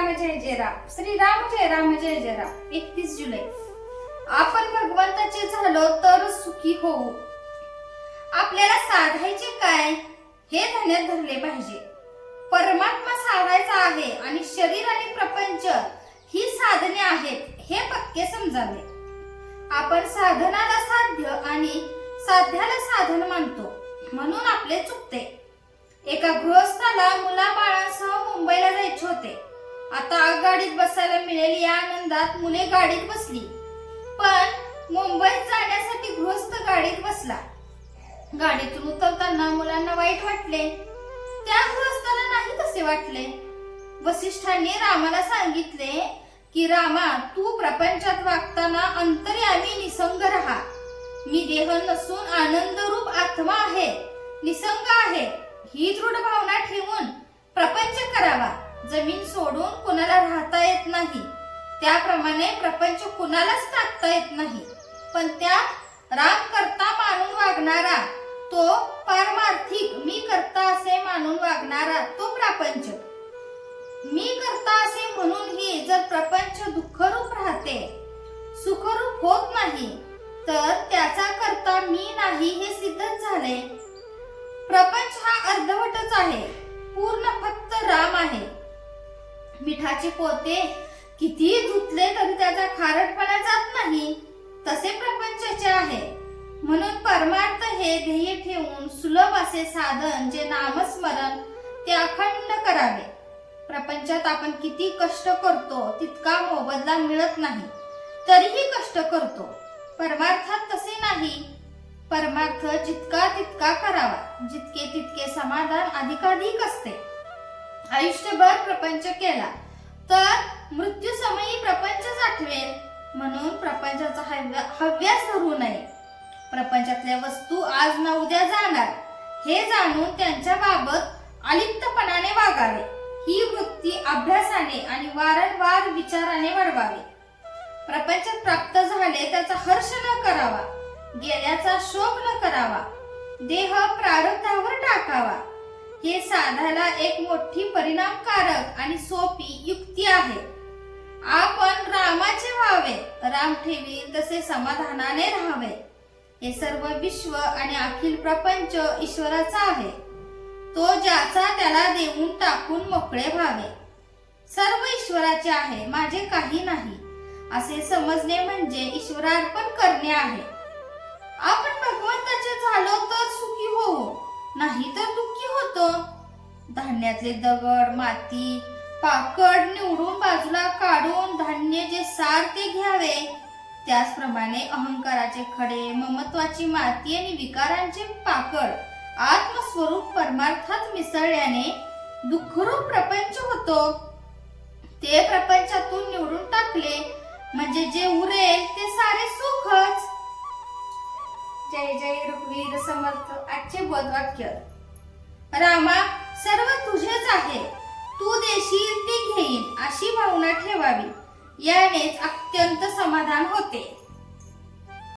जय राम. श्रीराम जय जय राम. 31 जुलै. आपण भगवंताचे झालो तर सुखी होऊ. आपल्याला साधायचे काय हे ध्यानात धरले पाहिजे. परमात्मा साधायचा आहे आणि शरीर आणि प्रपंच ही साधने आहेत हे पक्के समजावे. आपण साधनाला साध्य आणि साध्याला साधन मानतो म्हणून आपले चुकते. एका गृहस्थाला मुलाबाळांसह मुंबईला जायचे होते. आता आगगाडीत बसायला मिळेल या आनंदात मुले गाडीत बसली. पण मुंबईत जाण्यासाठी गृहस्थ गाडीत बसला. गाडीतून उतरताना मुलांना वाईट वाटले. त्या गृहस्थाला नाही तसे वाटले. वसिष्ठांनी रामाला सांगितले की रामा, तू प्रपंचात वागताना अंतर्यामी निसंग राहा. मी देह नसून आनंदरूप आत्मा आहे, निसंग आहे ही दृढ भावना ठेवून प्रपंच करावा. जमीन सोडून कुणाला राहता येत नाही, त्याप्रमाणे प्रपंच कुणालाच टाकता येत नाही. पण त्यात राम करता मानून वागणारा तो पारमार्थिक, मी करता असे मानून वागणारा तो प्रपंच. मी करता असे म्हणूनही जर प्रपंच दुःखरूप राहते, सुखरूप होत नाही, तर त्याचा करता मी नाही हे सिद्धच झाले. प्रपंच हा अर्धवटच आहे, पूर्ण फक्त राम आहे. मिठाचे पोते किती धुतले तरी त्याचा खारटपणा जात नाही, तसे प्रपंचाचे आहे. म्हणून परमार्थ हे ध्येय ठेवून सुलभ असे साधन जे नामस्मरण ते अखंड करावे. प्रपंचात आपण किती कष्ट करतो तितका मोबदला मिळत नाही, तरीही कष्ट करतो. परमार्थात तसे नाही. परमार्थ जितका तितका करावा, जितके तितके समाधान अधिकाधिक असते. आयुष्यभर प्रपंच केला तर मृत्यू समयी प्रपंच आठवेल. म्हणून प्रपंचाचा हव्यास धरू नये. प्रपंचातल्या वस्तू आज ना उद्या जाणार हे जाणून त्यांच्या बाबत अलिप्तपणाने वागावे. ही वृत्ती अभ्यासाने आणि वारंवार विचाराने वाढवावी. प्रपंचात प्राप्त झाले त्याचा हर्ष न करावा, गेल्याचा शोक न करावा, देह प्रारब्धावर टाकावा. हे साधायला एक मोठी परिणामकारक आणि सोपी युक्ती आहे. आपण रामाचे व्हावे, राम ठेवील तसे समाधानाने राहावे. हे सर्व विश्व आणि अखिल प्रपंच ईश्वराचा आहे. तो ज्याचा त्याला देऊन टाकून मोकळे व्हावे. सर्व ईश्वराचे आहे, माझे काही नाही असे समजणे म्हणजे ईश्वरार्पण करणे आहे. आपण भगवंताचे झालो तर सुखी होऊ, नाही तर दुःखी होतो. धान्यातले दगड, माती, पाकड निवडून बाजूला काढून धान्य जे सार ते घ्यावे. त्याचप्रमाणे अहंकाराचे खडे, ममत्वाची माती आणि विकारांचे पाकड आत्मस्वरूप परमार्थात मिसळल्याने दुःखरूप प्रपंच होतो. ते प्रपंचातून निवडून टाकले म्हणजे जे उरेल ते सारे सुखच. जय जय रघुवीर समर्थ. आजचे बोधवाक्य. रामा, सर्व तुझेच आहे, तू देशील ते घेईन अशी भावना ठेवावी. यानेच अत्यंत समाधान होते.